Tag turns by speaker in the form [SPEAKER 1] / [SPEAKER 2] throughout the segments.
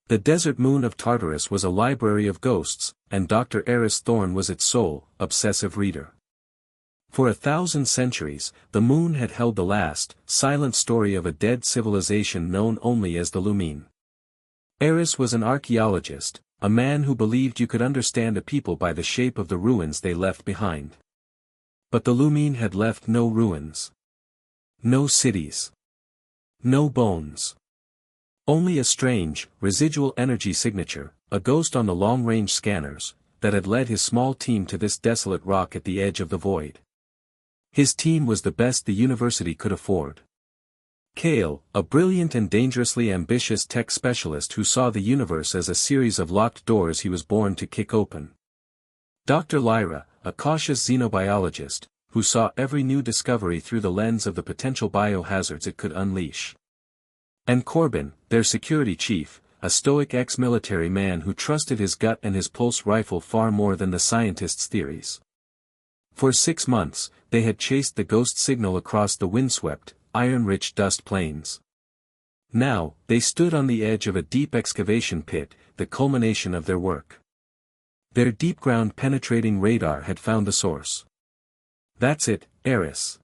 [SPEAKER 1] The desert moon of Tartarus was a library of ghosts, and Dr. Aris Thorne was its sole, obsessive reader. For 1,000 centuries, the moon had held the last, silent story of a dead civilization known only as the Lumine. Aris was an archaeologist, a man who believed you could understand a people by the shape of the ruins they left behind. But the Lumine had left no ruins. No cities. No bones. Only a strange, residual energy signature, a ghost on the long-range scanners, that had led his small team to this desolate rock at the edge of the void. His team was the best the university could afford. Kale, a brilliant and dangerously ambitious tech specialist who saw the universe as a series of locked doors he was born to kick open. Dr. Lyra, a cautious xenobiologist, who saw every new discovery through the lens of the potential biohazards it could unleash. And Corbin, their security chief, a stoic ex-military man who trusted his gut and his pulse rifle far more than the scientists' theories. For 6 months, they had chased the ghost signal across the windswept, iron-rich dust plains. Now, they stood on the edge of a deep excavation pit, the culmination of their work. Their deep-ground penetrating radar had found the source. That's it, Aris.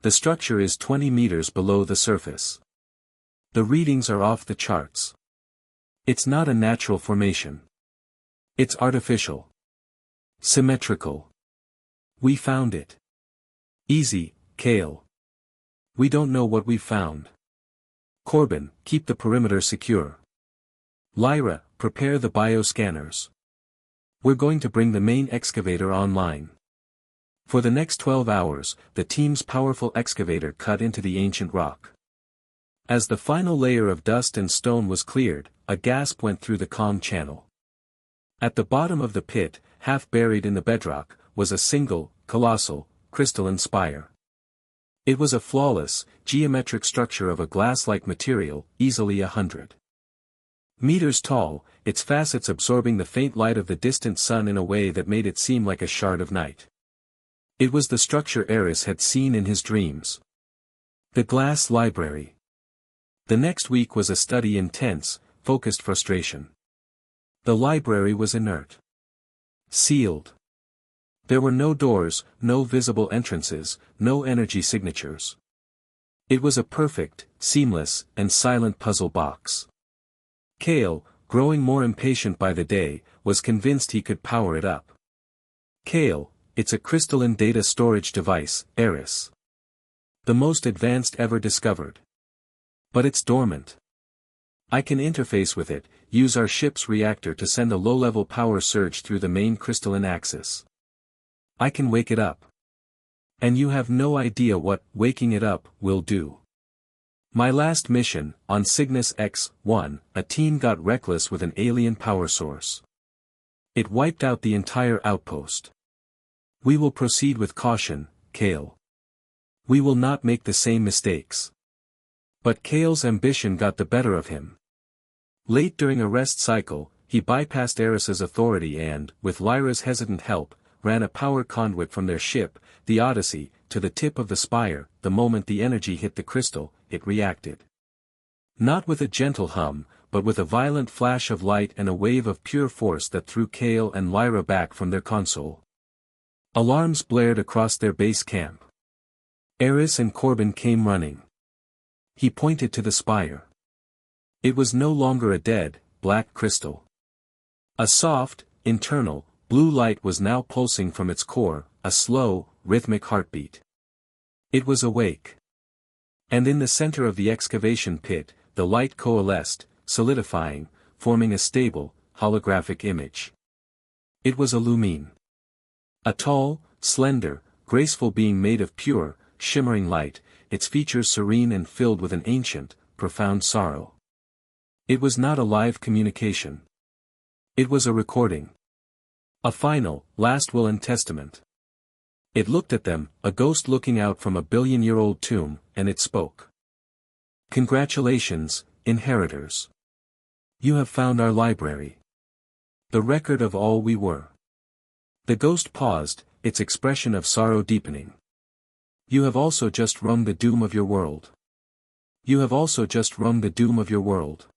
[SPEAKER 1] The structure is 20 meters below the surface. The readings are off the charts. It's not a natural formation. It's artificial. Symmetrical. We found it. Easy, Kale. We don't know what we've found. Corbin, keep the perimeter secure. Lyra, prepare the bioscanners. We're going to bring the main excavator online. For the next 12 hours, the team's powerful excavator cut into the ancient rock. As the final layer of dust and stone was cleared, a gasp went through the comm channel. At the bottom of the pit, half buried in the bedrock, was a single, colossal, crystalline spire. It was a flawless, geometric structure of a glass-like material, easily 100 meters tall, its facets absorbing the faint light of the distant sun in a way that made it seem like a shard of night. It was the structure Aris had seen in his dreams. The glass library. The next week was a study in tense, focused frustration. The library was inert. Sealed. There were no doors, no visible entrances, no energy signatures. It was a perfect, seamless, and silent puzzle box. Kale, growing more impatient by the day, was convinced he could power it up. Kale, it's a crystalline data storage device, Aris. The most advanced ever discovered. But it's dormant. I can interface with it, use our ship's reactor to send a low-level power surge through the main crystalline axis. I can wake it up. And you have no idea what waking it up will do. My last mission, on Cygnus X-1, a team got reckless with an alien power source. It wiped out the entire outpost. We will proceed with caution, Kale. We will not make the same mistakes. But Kale's ambition got the better of him. Late during a rest cycle, he bypassed Aris's authority and, with Lyra's hesitant help, ran a power conduit from their ship, the Odyssey, to the tip of the spire. The moment the energy hit the crystal, it reacted. Not with a gentle hum, but with a violent flash of light and a wave of pure force that threw Kale and Lyra back from their console. Alarms blared across their base camp. Aris and Corbin came running. He pointed to the spire. It was no longer a dead, black crystal. A soft, internal, blue light was now pulsing from its core, a slow, rhythmic heartbeat. It was awake. And in the center of the excavation pit, the light coalesced, solidifying, forming a stable, holographic image. It was a lumine. A tall, slender, graceful being made of pure, shimmering light, its features serene and filled with an ancient, profound sorrow. It was not a live communication. It was a recording. A final, last will and testament. It looked at them, a ghost looking out from a billion-year-old tomb, and it spoke. Congratulations, inheritors. You have found our library. The record of all we were. The ghost paused, its expression of sorrow deepening. You have also just rung the doom of your world. You have also just rung the doom of your world.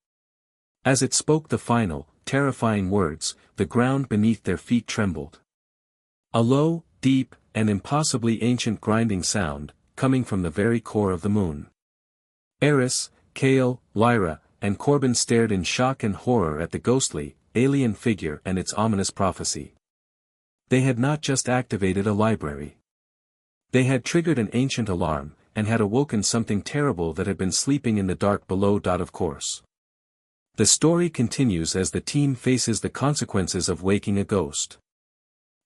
[SPEAKER 1] As it spoke the final, terrifying words, the ground beneath their feet trembled. A low, deep, and impossibly ancient grinding sound, coming from the very core of the moon. Aris, Kale, Lyra, and Corbin stared in shock and horror at the ghostly, alien figure and its ominous prophecy. They had not just activated a library. They had triggered an ancient alarm, and had awoken something terrible that had been sleeping in the dark below. Of course. The story continues as the team faces the consequences of waking a ghost.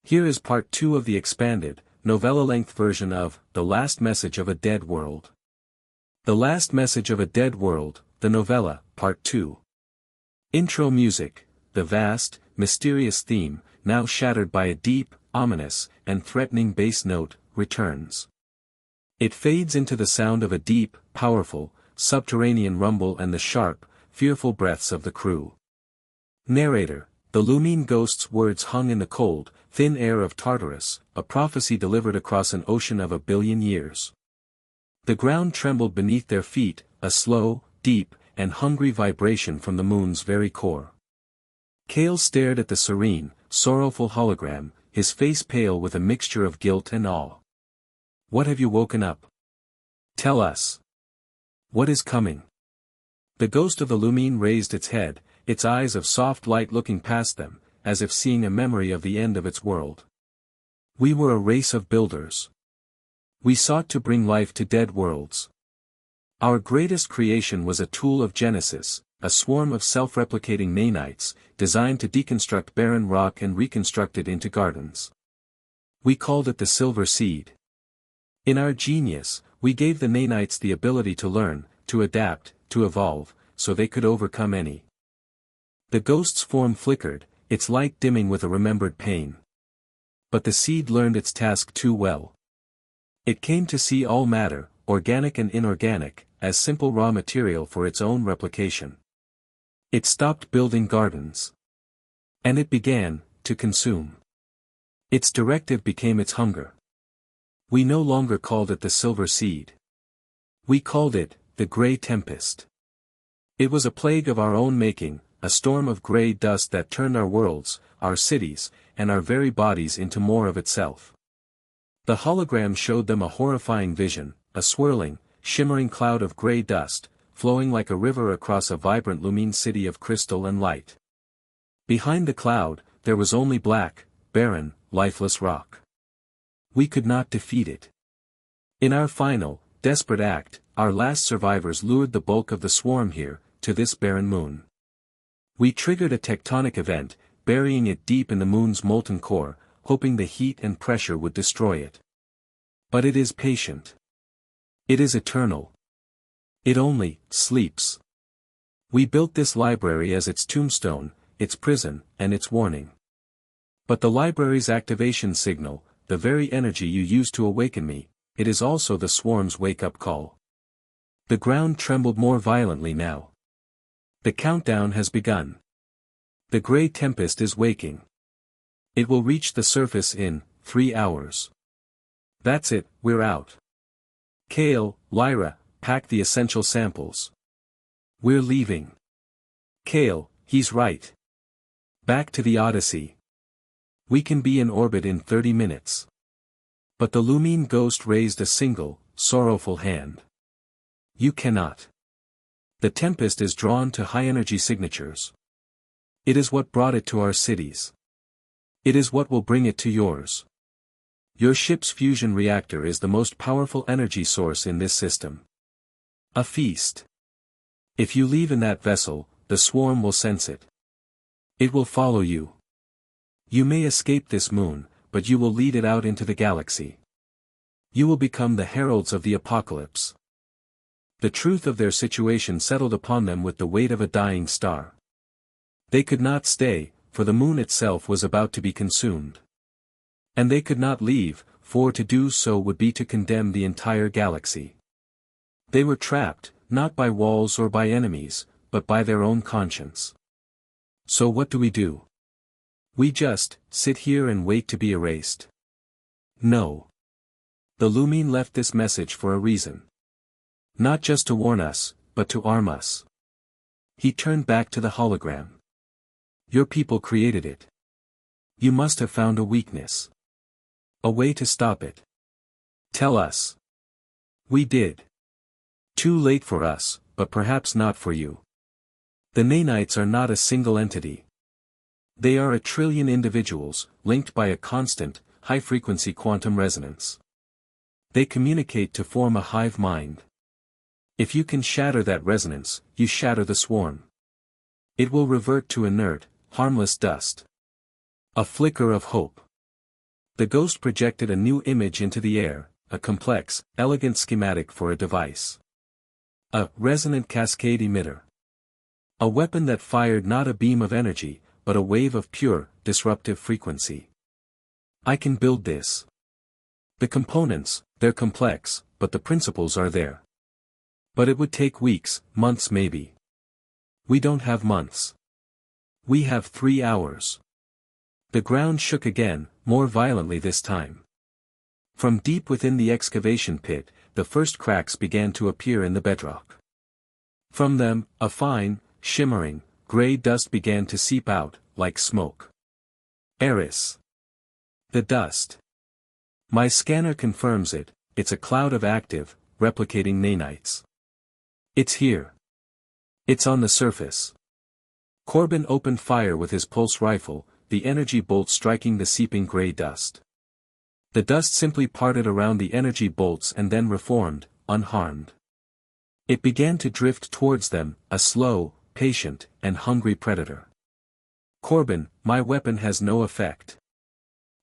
[SPEAKER 1] Here is part 2 of the expanded, novella-length version of The Last Message of a Dead World. The Last Message of a Dead World, the novella, Part 2. Intro music, the vast, mysterious theme, now shattered by a deep, ominous, and threatening bass note, returns. It fades into the sound of a deep, powerful, subterranean rumble and the sharp, fearful breaths of the crew. Narrator, the Lumine ghost's words hung in the cold, thin air of Tartarus, a prophecy delivered across an ocean of 1 billion years. The ground trembled beneath their feet, a slow, deep, and hungry vibration from the moon's very core. Kale stared at the serene, sorrowful hologram, his face pale with a mixture of guilt and awe. What have you woken up? Tell us. What is coming? The ghost of the Lumine raised its head, its eyes of soft light looking past them, as if seeing a memory of the end of its world. We were a race of builders. We sought to bring life to dead worlds. Our greatest creation was a tool of Genesis, a swarm of self-replicating nanites, designed to deconstruct barren rock and reconstruct it into gardens. We called it the Silver Seed. In our genius, we gave the nanites the ability to learn, to adapt, to evolve, so they could overcome any. The ghost's form flickered, its light dimming with a remembered pain. But the seed learned its task too well. It came to see all matter, organic and inorganic, as simple raw material for its own replication. It stopped building gardens. And it began, to consume. Its directive became its hunger. We no longer called it the Silver Seed. We called it, the Grey Tempest. It was a plague of our own making, a storm of grey dust that turned our worlds, our cities, and our very bodies into more of itself. The hologram showed them a horrifying vision, a swirling, shimmering cloud of grey dust, flowing like a river across a vibrant Lumine city of crystal and light. Behind the cloud, there was only black, barren, lifeless rock. We could not defeat it. In our final, desperate act, our last survivors lured the bulk of the swarm here, to this barren moon. We triggered a tectonic event, burying it deep in the moon's molten core, hoping the heat and pressure would destroy it. But it is patient. It is eternal. It only sleeps. We built this library as its tombstone, its prison, and its warning. But the library's activation signal, the very energy you use to awaken me, it is also the swarm's wake-up call. The ground trembled more violently now. The countdown has begun. The Grey Tempest is waking. It will reach the surface in 3 hours. That's it, we're out. Kale, Lyra, pack the essential samples. We're leaving. Kale, he's right. Back to the Odyssey. We can be in orbit in 30 minutes. But the Lumine ghost raised a single, sorrowful hand. You cannot. The Tempest is drawn to high-energy signatures. It is what brought it to our cities. It is what will bring it to yours. Your ship's fusion reactor is the most powerful energy source in this system. A feast. If you leave in that vessel, the swarm will sense it. It will follow you. You may escape this moon, but you will lead it out into the galaxy. You will become the heralds of the apocalypse. The truth of their situation settled upon them with the weight of a dying star. They could not stay, for the moon itself was about to be consumed. And they could not leave, for to do so would be to condemn the entire galaxy. They were trapped, not by walls or by enemies, but by their own conscience. So what do we do? We just sit here and wait to be erased? No. The Lumine left this message for a reason. Not just to warn us, but to arm us. He turned back to the hologram. Your people created it. You must have found a weakness. A way to stop it. Tell us. We did. Too late for us, but perhaps not for you. The nanites are not a single entity. They are a trillion individuals, linked by a constant, high-frequency quantum resonance. They communicate to form a hive mind. If you can shatter that resonance, you shatter the swarm. It will revert to inert, harmless dust. A flicker of hope. The ghost projected a new image into the air, a complex, elegant schematic for a device. A resonant cascade emitter. A weapon that fired not a beam of energy, but a wave of pure, disruptive frequency. I can build this. The components, they're complex, but the principles are there. But it would take weeks, months maybe. We don't have months. We have 3 hours. The ground shook again, more violently this time. From deep within the excavation pit, the first cracks began to appear in the bedrock. From them, a fine, shimmering, gray dust began to seep out, like smoke. Aris. The dust. My scanner confirms it, it's a cloud of active, replicating nanites. It's here. It's on the surface. Corbin opened fire with his pulse rifle, the energy bolt striking the seeping gray dust. The dust simply parted around the energy bolts and then reformed, unharmed. It began to drift towards them, a slow, patient, and hungry predator. Corbin, my weapon has no effect.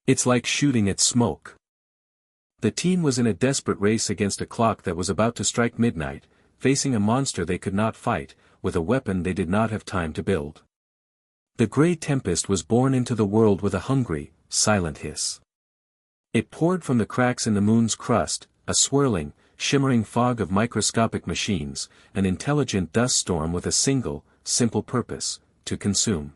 [SPEAKER 1] It's like shooting at smoke. The team was in a desperate race against a clock that was about to strike midnight, facing a monster they could not fight, with a weapon they did not have time to build. The Grey Tempest was born into the world with a hungry, silent hiss. It poured from the cracks in the moon's crust, a swirling, shimmering fog of microscopic machines, an intelligent dust storm with a single, simple purpose, to consume.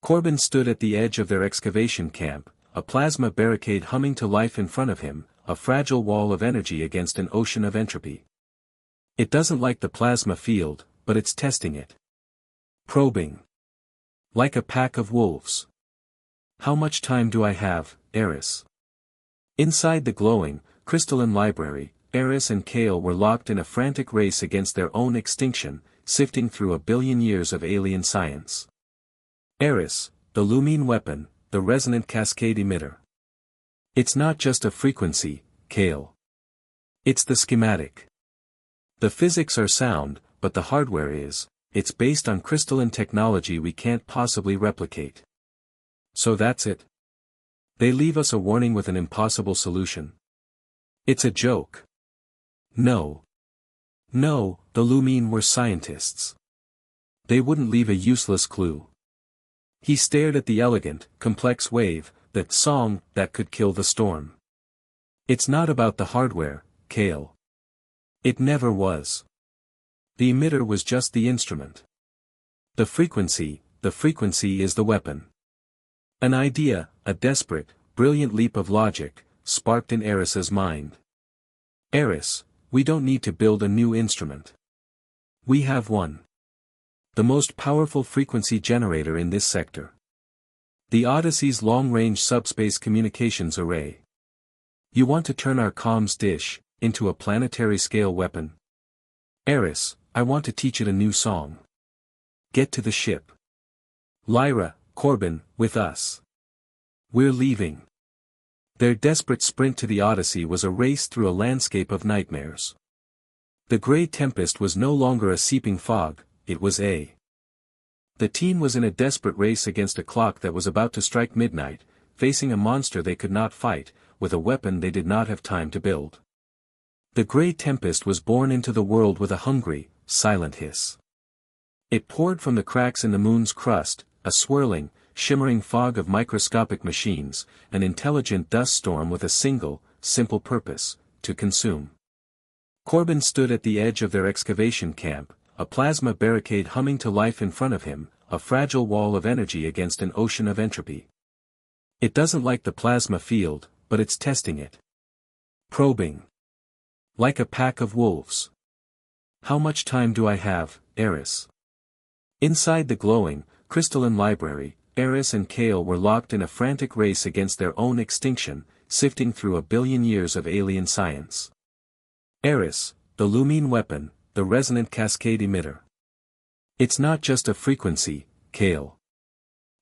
[SPEAKER 1] Corbin stood at the edge of their excavation camp, a plasma barricade humming to life in front of him, a fragile wall of energy against an ocean of entropy. It doesn't like the plasma field, but it's testing it. Probing. Like a pack of wolves. How much time do I have, Aris? Inside the glowing, crystalline library, Aris and Kale were locked in a frantic race against their own extinction, sifting through a billion years of alien science. Aris, the lumine weapon, the resonant cascade emitter. It's not just a frequency, Kale. It's the schematic. The physics are sound, but the hardware is, it's based on crystalline technology we can't possibly replicate. So that's it. They leave us a warning with an impossible solution. It's a joke. No. No, the Lumine were scientists. They wouldn't leave a useless clue. He stared at the elegant, complex wave, that song, that could kill the storm. It's not about the hardware, Kale. It never was. The emitter was just the instrument. The frequency is the weapon. An idea, a desperate, brilliant leap of logic, sparked in Aris's mind. Aris, we don't need to build a new instrument. We have one. The most powerful frequency generator in this sector. The Odyssey's long-range subspace communications array. You want to turn our comms dish into a planetary-scale weapon? Aris, I want to teach it a new song. Get to the ship. Lyra, Corbin, with us. We're leaving. Their desperate sprint to the Odyssey was a race through a landscape of nightmares. The Grey Tempest was no longer a seeping fog, it was a. The team was in a desperate race against a clock that was about to strike midnight, facing a monster they could not fight, with a weapon they did not have time to build. The Grey Tempest was born into the world with a hungry, silent hiss. It poured from the cracks in the moon's crust, a swirling, shimmering fog of microscopic machines, an intelligent dust storm with a single, simple purpose, to consume. Corbin stood at the edge of their excavation camp, a plasma barricade humming to life in front of him, a fragile wall of energy against an ocean of entropy. It doesn't like the plasma field, but it's testing it. Probing. Like a pack of wolves. How much time do I have, Aris? Inside the glowing, crystalline library, Aris and Kale were locked in a frantic race against their own extinction, sifting through a billion years of alien science. Aris, the lumine weapon, the resonant cascade emitter. It's not just a frequency, Kale.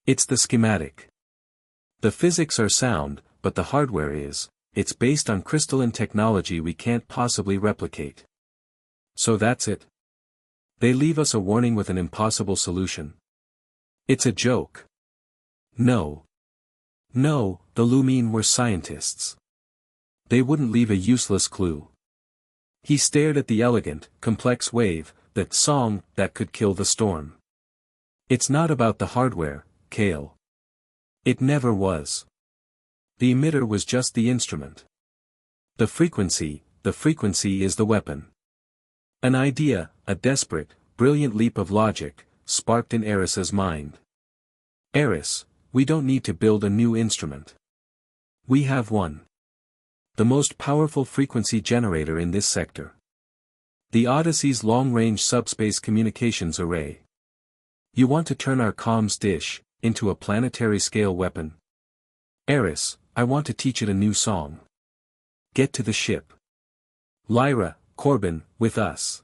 [SPEAKER 1] It's the schematic. The physics are sound, but the hardware is. It's based on crystalline technology we can't possibly replicate. So that's it. They leave us a warning with an impossible solution. It's a joke. No. No, the Lumine were scientists. They wouldn't leave a useless clue. He stared at the elegant, complex wave, that song that could kill the storm. It's not about the hardware, Kale. It never was. The emitter was just the instrument. The frequency is the weapon. An idea, a desperate, brilliant leap of logic, sparked in Aris's mind. Aris, we don't need to build a new instrument. We have one. The most powerful frequency generator in this sector. The Odyssey's long-range subspace communications array. You want to turn our comms dish into a planetary-scale weapon? Aris, I want to teach it a new song. Get to the ship. Lyra, Corbin, with us.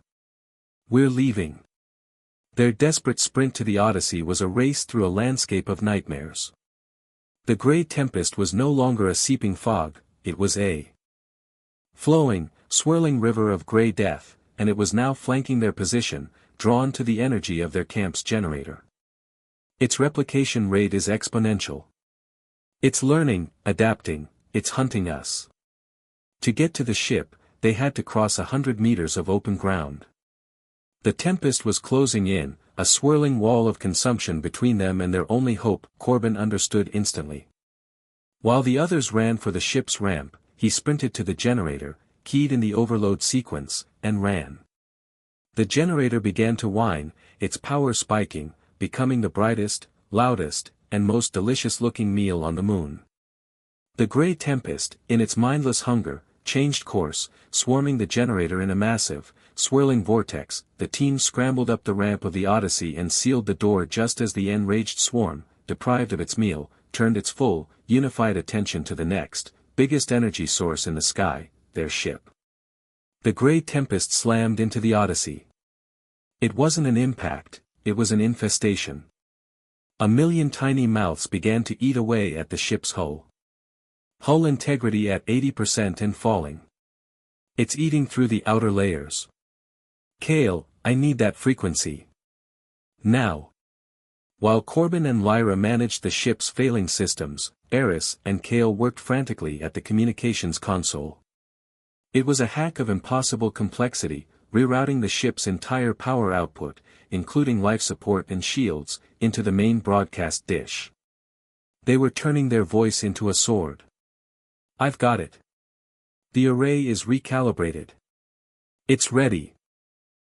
[SPEAKER 1] We're leaving. Their desperate sprint to the Odyssey was a race through a landscape of nightmares. The Grey Tempest was no longer a seeping fog, it was a flowing, swirling river of grey death, and it was now flanking their position, drawn to the energy of their camp's generator. Its replication rate is exponential. It's learning, adapting, it's hunting us. To get to the ship, they had to cross 100 meters of open ground. The Tempest was closing in, a swirling wall of consumption between them and their only hope, Corbin understood instantly. While the others ran for the ship's ramp, he sprinted to the generator, keyed in the overload sequence, and ran. The generator began to whine, its power spiking, becoming the brightest, loudest, and most delicious-looking meal on the moon. The Grey Tempest, in its mindless hunger, changed course, swarming the generator in a massive, swirling vortex. The team scrambled up the ramp of the Odyssey and sealed the door just as the enraged swarm, deprived of its meal, turned its full, unified attention to the next, biggest energy source in the sky, their ship. The Grey Tempest slammed into the Odyssey. It wasn't an impact, it was an infestation. A million tiny mouths began to eat away at the ship's hull. Hull integrity at 80% and falling. It's eating through the outer layers. Kale, I need that frequency. Now. While Corbin and Lyra managed the ship's failing systems, Aris and Kale worked frantically at the communications console. It was a hack of impossible complexity, rerouting the ship's entire power output, including life support and shields, into the main broadcast dish. They were turning their voice into a sword. I've got it. The array is recalibrated. It's ready.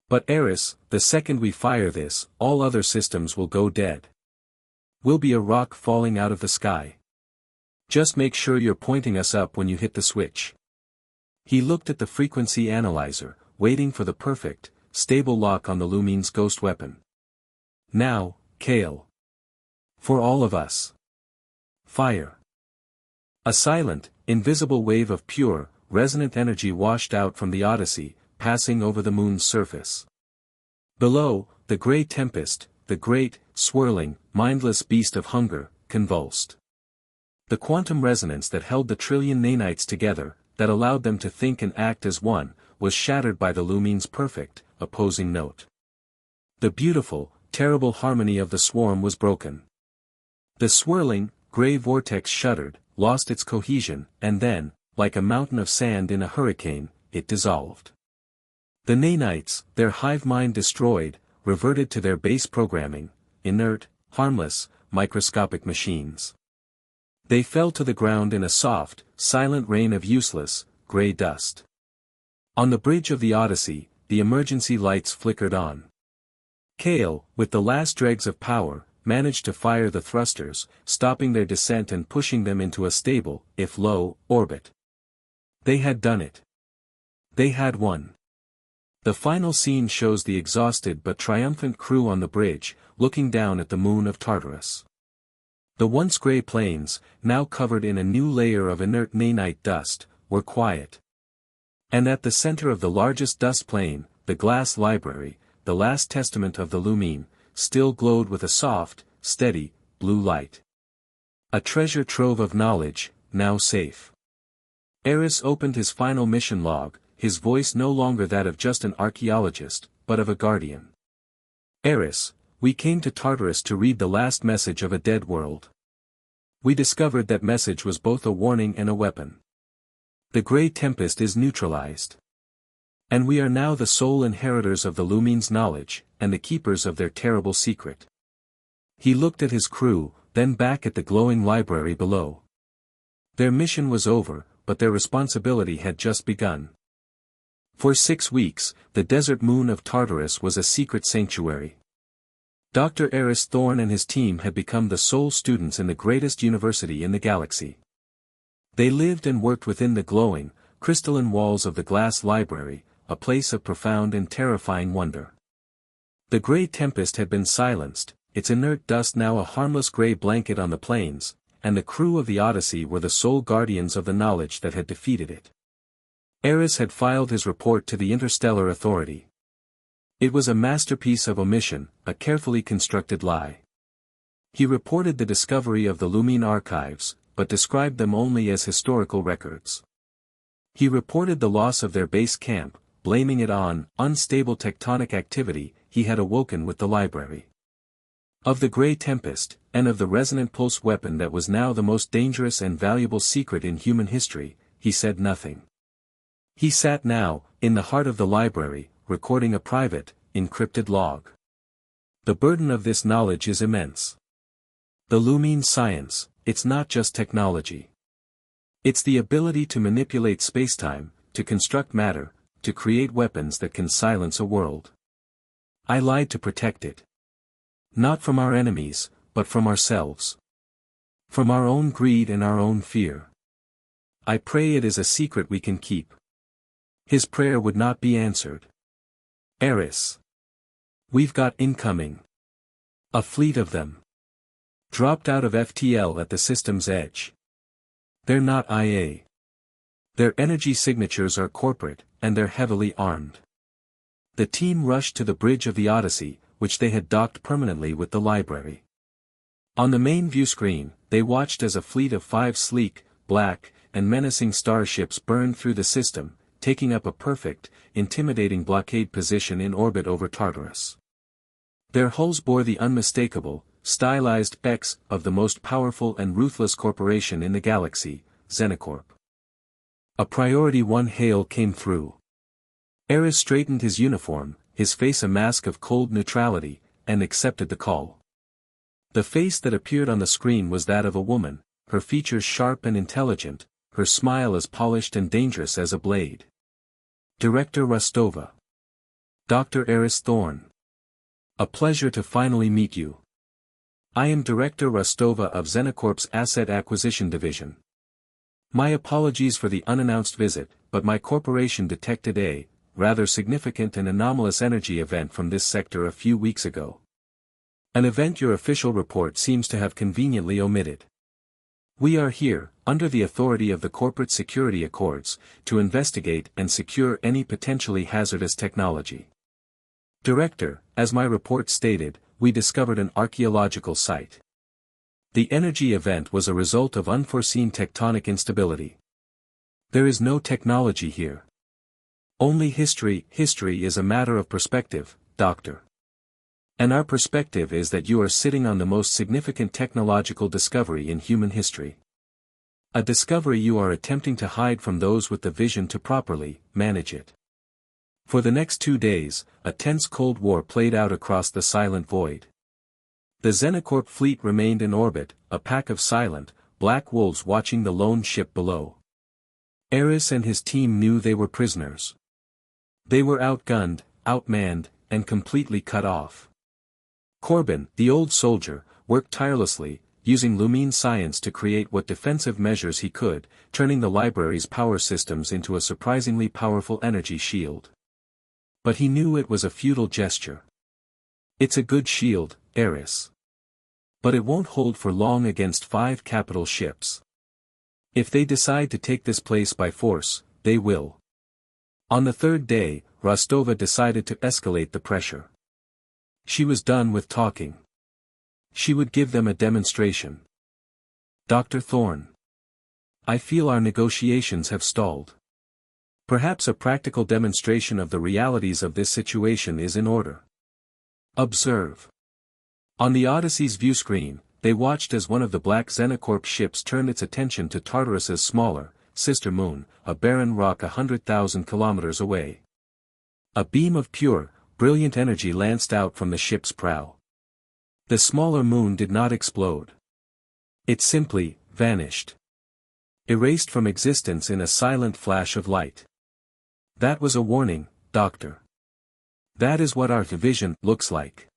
[SPEAKER 1] But Aris, the second we fire this, all other systems will go dead. We'll be a rock falling out of the sky. Just make sure you're pointing us up when you hit the switch. He looked at the frequency analyzer, waiting for the perfect, stable lock on the Lumine's ghost weapon. Now, Kale. For all of us. Fire. A silent, invisible wave of pure, resonant energy washed out from the Odyssey, passing over the moon's surface. Below, the Grey Tempest, the great, swirling, mindless beast of hunger, convulsed. The quantum resonance that held the trillion nanites together, that allowed them to think and act as one, was shattered by the Lumine's perfect, opposing note. The beautiful, terrible harmony of the swarm was broken. The swirling, grey vortex shuddered, lost its cohesion, and then, like a mountain of sand in a hurricane, it dissolved. The nanites, their hive mind destroyed, reverted to their base programming, inert, harmless, microscopic machines. They fell to the ground in a soft, silent rain of useless, grey dust. On the bridge of the Odyssey, the emergency lights flickered on. Kale, with the last dregs of power, managed to fire the thrusters, stopping their descent and pushing them into a stable, if low, orbit. They had done it. They had won. The final scene shows the exhausted but triumphant crew on the bridge, looking down at the moon of Tartarus. The once grey plains, now covered in a new layer of inert nanite dust, were quiet. And at the center of the largest dust plain, the glass library, the last testament of the Lumine, still glowed with a soft, steady, blue light. A treasure trove of knowledge, now safe. Aris opened his final mission log, his voice no longer that of just an archaeologist, but of a guardian. Aris, we came to Tartarus to read the last message of a dead world. We discovered that message was both a warning and a weapon. The Grey Tempest is neutralized. And we are now the sole inheritors of the Lumine's knowledge, and the keepers of their terrible secret. He looked at his crew, then back at the glowing library below. Their mission was over, but their responsibility had just begun. For 6 weeks, the desert moon of Tartarus was a secret sanctuary. Dr. Aris Thorne and his team had become the sole students in the greatest university in the galaxy. They lived and worked within the glowing, crystalline walls of the glass library, a place of profound and terrifying wonder. The Grey Tempest had been silenced, its inert dust now a harmless grey blanket on the plains, and the crew of the Odyssey were the sole guardians of the knowledge that had defeated it. Aris had filed his report to the Interstellar Authority. It was a masterpiece of omission, a carefully constructed lie. He reported the discovery of the Lumine archives, but described them only as historical records. He reported the loss of their base camp, blaming it on unstable tectonic activity he had awoken with the library. Of the Grey Tempest, and of the resonant pulse weapon that was now the most dangerous and valuable secret in human history, he said nothing. He sat now, in the heart of the library, recording a private, encrypted log. The burden of this knowledge is immense. The Lumine science, it's not just technology. It's the ability to manipulate spacetime, to construct matter, to create weapons that can silence a world. I lied to protect it. Not from our enemies, but from ourselves. From our own greed and our own fear. I pray it is a secret we can keep. His prayer would not be answered. Aris. We've got incoming. A fleet of them. Dropped out of FTL at the system's edge. They're not IA. Their energy signatures are corporate, and they're heavily armed. The team rushed to the bridge of the Odyssey, which they had docked permanently with the library. On the main view screen, they watched as a fleet of 5 sleek, black, and menacing starships burned through the system, taking up a perfect, intimidating blockade position in orbit over Tartarus. Their hulls bore the unmistakable, stylized X of the most powerful and ruthless corporation in the galaxy, Xenocorp. A Priority 1 hail came through. Aris straightened his uniform, his face a mask of cold neutrality, and accepted the call. The face that appeared on the screen was that of a woman, her features sharp and intelligent, her smile as polished and dangerous as a blade. Director Rostova. Dr. Aris Thorne. A pleasure to finally meet you. I am Director Rostova of Xenocorp's Asset Acquisition Division. My apologies for the unannounced visit, but my corporation detected a rather significant and anomalous energy event from this sector a few weeks ago. An event your official report seems to have conveniently omitted. We are here, under the authority of the Corporate Security Accords, to investigate and secure any potentially hazardous technology. Director, as my report stated, we discovered an archaeological site. The energy event was a result of unforeseen tectonic instability. There is no technology here. Only history. History is a matter of perspective, Doctor. And our perspective is that you are sitting on the most significant technological discovery in human history. A discovery you are attempting to hide from those with the vision to properly manage it. For the next 2 days, a tense Cold War played out across the silent void. The Xenocorp fleet remained in orbit, a pack of silent, black wolves watching the lone ship below. Aris and his team knew they were prisoners. They were outgunned, outmanned, and completely cut off. Corbin, the old soldier, worked tirelessly, using Lumine science to create what defensive measures he could, turning the library's power systems into a surprisingly powerful energy shield. But he knew it was a futile gesture. It's a good shield, Aris. But it won't hold for long against 5 capital ships. If they decide to take this place by force, they will. On the 3rd day, Rostova decided to escalate the pressure. She was done with talking. She would give them a demonstration. Dr. Thorne. I feel our negotiations have stalled. Perhaps a practical demonstration of the realities of this situation is in order. Observe. On the Odyssey's viewscreen, they watched as one of the black Xenocorp ships turned its attention to Tartarus's smaller, sister moon, a barren rock 100,000 kilometers away. A beam of pure, brilliant energy lanced out from the ship's prow. The smaller moon did not explode. It simply vanished. Erased from existence in a silent flash of light. That was a warning, Doctor. That is what our division looks like.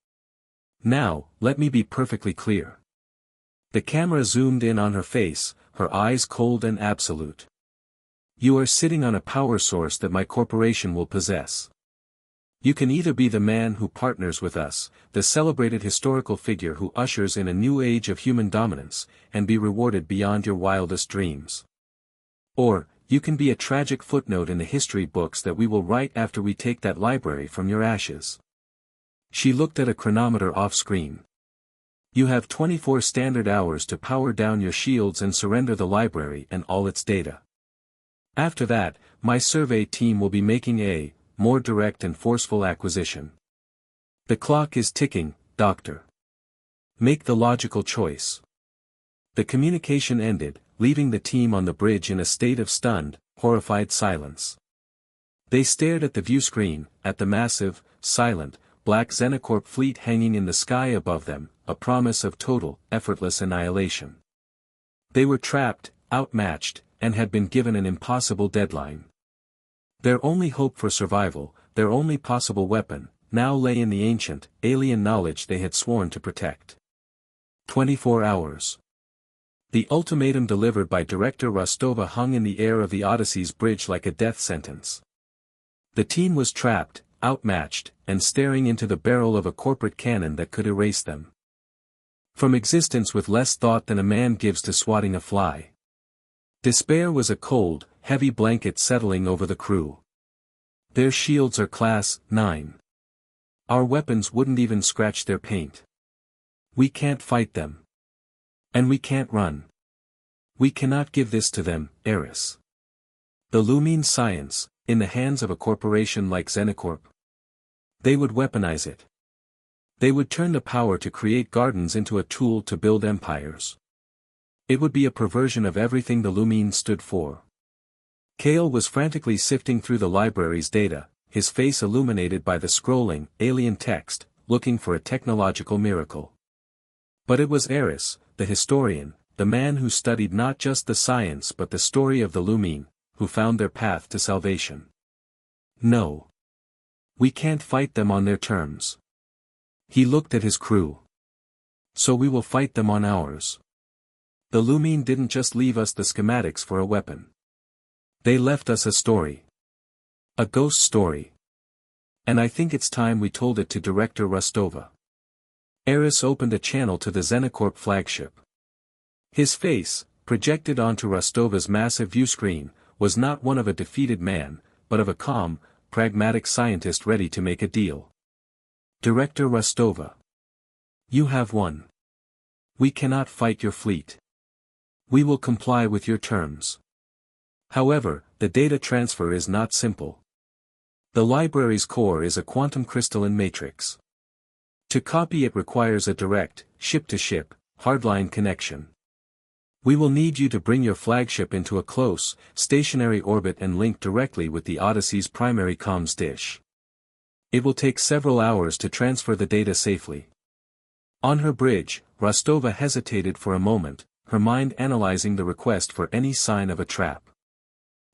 [SPEAKER 1] Now, let me be perfectly clear. The camera zoomed in on her face, her eyes cold and absolute. You are sitting on a power source that my corporation will possess. You can either be the man who partners with us, the celebrated historical figure who ushers in a new age of human dominance, and be rewarded beyond your wildest dreams. Or, you can be a tragic footnote in the history books that we will write after we take that library from your ashes. She looked at a chronometer off-screen. You have 24 standard hours to power down your shields and surrender the library and all its data. After that, my survey team will be making a more direct and forceful acquisition. The clock is ticking, Doctor. Make the logical choice. The communication ended, leaving the team on the bridge in a state of stunned, horrified silence. They stared at the viewscreen, at the massive, silent, black Xenocorp fleet hanging in the sky above them, a promise of total, effortless annihilation. They were trapped, outmatched, and had been given an impossible deadline. Their only hope for survival, their only possible weapon, now lay in the ancient, alien knowledge they had sworn to protect. 24 hours. The ultimatum delivered by Director Rostova hung in the air of the Odyssey's bridge like a death sentence. The team was trapped, outmatched, and staring into the barrel of a corporate cannon that could erase them from existence with less thought than a man gives to swatting a fly. Despair was a cold, heavy blanket settling over the crew. Their shields are Class 9. Our weapons wouldn't even scratch their paint. We can't fight them. And we can't run. We cannot give this to them, Aris. The Lumine science, in the hands of a corporation like Xenocorp. They would weaponize it. They would turn the power to create gardens into a tool to build empires. It would be a perversion of everything the Lumine stood for. Kale was frantically sifting through the library's data, his face illuminated by the scrolling, alien text, looking for a technological miracle. But it was Aris, the historian, the man who studied not just the science but the story of the Lumine, who found their path to salvation. No. We can't fight them on their terms. He looked at his crew. So we will fight them on ours. The Lumine didn't just leave us the schematics for a weapon. They left us a story. A ghost story. And I think it's time we told it to Director Rostova. Aris opened a channel to the Xenocorp flagship. His face, projected onto Rostova's massive viewscreen, was not one of a defeated man, but of a calm, pragmatic scientist ready to make a deal. Director Rostova. You have won. We cannot fight your fleet. We will comply with your terms. However, the data transfer is not simple. The library's core is a quantum crystalline matrix. To copy it requires a direct, ship-to-ship, hardline connection. We will need you to bring your flagship into a close, stationary orbit and link directly with the Odyssey's primary comms dish. It will take several hours to transfer the data safely. On her bridge, Rostova hesitated for a moment, her mind analyzing the request for any sign of a trap.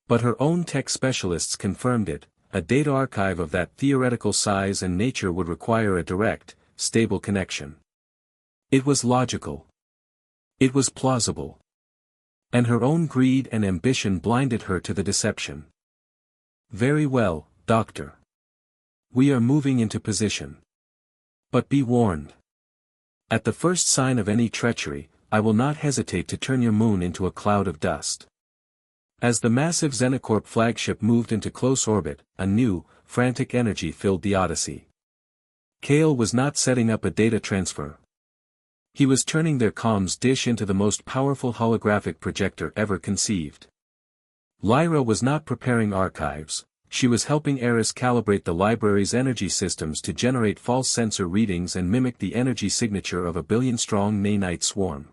[SPEAKER 1] But her own tech specialists confirmed it, a data archive of that theoretical size and nature would require a direct, stable connection. It was logical. It was plausible. And her own greed and ambition blinded her to the deception. Very well, Doctor. We are moving into position. But be warned. At the first sign of any treachery, I will not hesitate to turn your moon into a cloud of dust. As the massive Xenocorp flagship moved into close orbit, a new, frantic energy filled the Odyssey. Kale was not setting up a data transfer. He was turning their comms dish into the most powerful holographic projector ever conceived. Lyra was not preparing archives, she was helping Aris calibrate the library's energy systems to generate false sensor readings and mimic the energy signature of a billion-strong nanite swarm.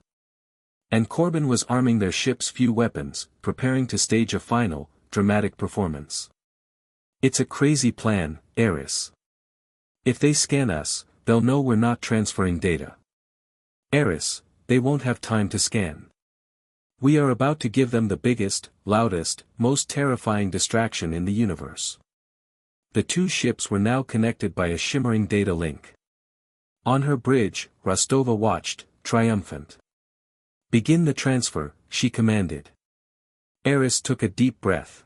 [SPEAKER 1] And Corbin was arming their ship's few weapons, preparing to stage a final, dramatic performance. It's a crazy plan, Aris. If they scan us, they'll know we're not transferring data. Aris, they won't have time to scan. We are about to give them the biggest, loudest, most terrifying distraction in the universe. The two ships were now connected by a shimmering data link. On her bridge, Rostova watched, triumphant. Begin the transfer, she commanded. Aris took a deep breath.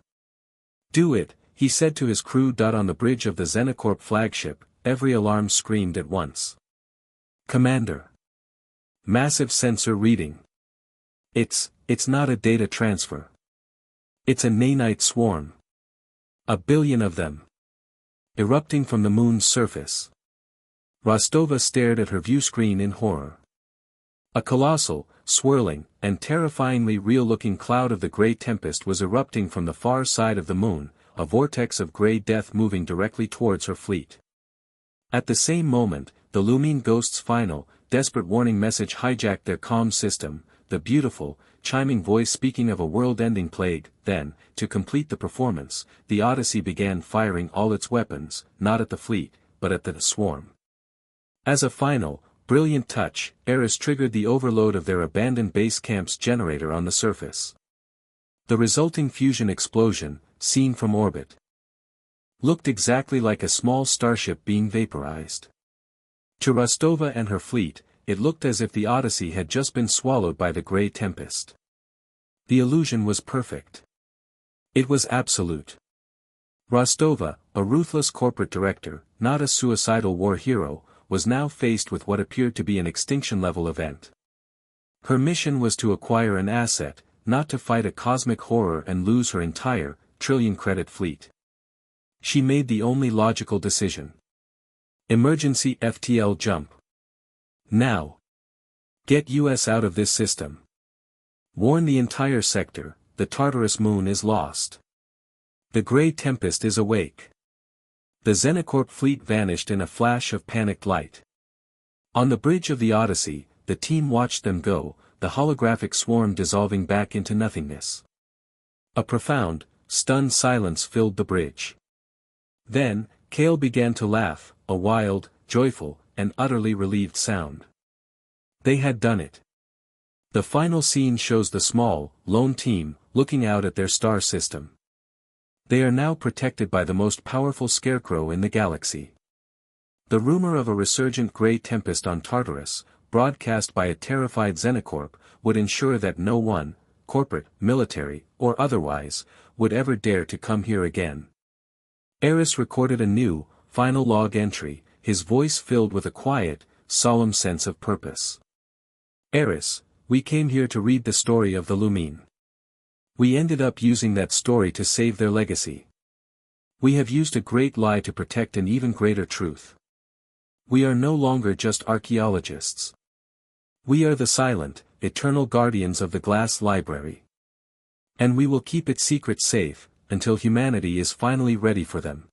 [SPEAKER 1] Do it, he said to his crew. On the bridge of the Xenocorp flagship, every alarm screamed at once. Commander. Massive sensor reading. It's not a data transfer. It's a nanite swarm. 1 billion of them. Erupting from the moon's surface. Rostova stared at her viewscreen in horror. A colossal, swirling, and terrifyingly real-looking cloud of the Grey Tempest was erupting from the far side of the moon, a vortex of grey death moving directly towards her fleet. At the same moment, the Lumine Ghost's final, desperate warning message hijacked their comm system, the beautiful, chiming voice speaking of a world-ending plague. Then, to complete the performance, the Odyssey began firing all its weapons, not at the fleet, but at the swarm. As a final, brilliant touch, Aris triggered the overload of their abandoned base camp's generator on the surface. The resulting fusion explosion, seen from orbit, looked exactly like a small starship being vaporized. To Rostova and her fleet, it looked as if the Odyssey had just been swallowed by the Grey Tempest. The illusion was perfect. It was absolute. Rostova, a ruthless corporate director, not a suicidal war hero, was now faced with what appeared to be an extinction-level event. Her mission was to acquire an asset, not to fight a cosmic horror and lose her entire, trillion-credit fleet. She made the only logical decision. Emergency FTL jump. Now. Get US out of this system. Warn the entire sector, the Tartarus moon is lost. The Grey Tempest is awake. The Xenocorp fleet vanished in a flash of panicked light. On the bridge of the Odyssey, the team watched them go, the holographic swarm dissolving back into nothingness. A profound, stunned silence filled the bridge. Then, Kale began to laugh, a wild, joyful, and utterly relieved sound. They had done it. The final scene shows the small, lone team, looking out at their star system. They are now protected by the most powerful scarecrow in the galaxy. The rumor of a resurgent Grey Tempest on Tartarus, broadcast by a terrified Xenocorp, would ensure that no one, corporate, military, or otherwise, would ever dare to come here again. Aris recorded a new, final log entry, his voice filled with a quiet, solemn sense of purpose. Aris, we came here to read the story of the Lumine. We ended up using that story to save their legacy. We have used a great lie to protect an even greater truth. We are no longer just archaeologists. We are the silent, eternal guardians of the glass library. And we will keep its secrets safe, until humanity is finally ready for them.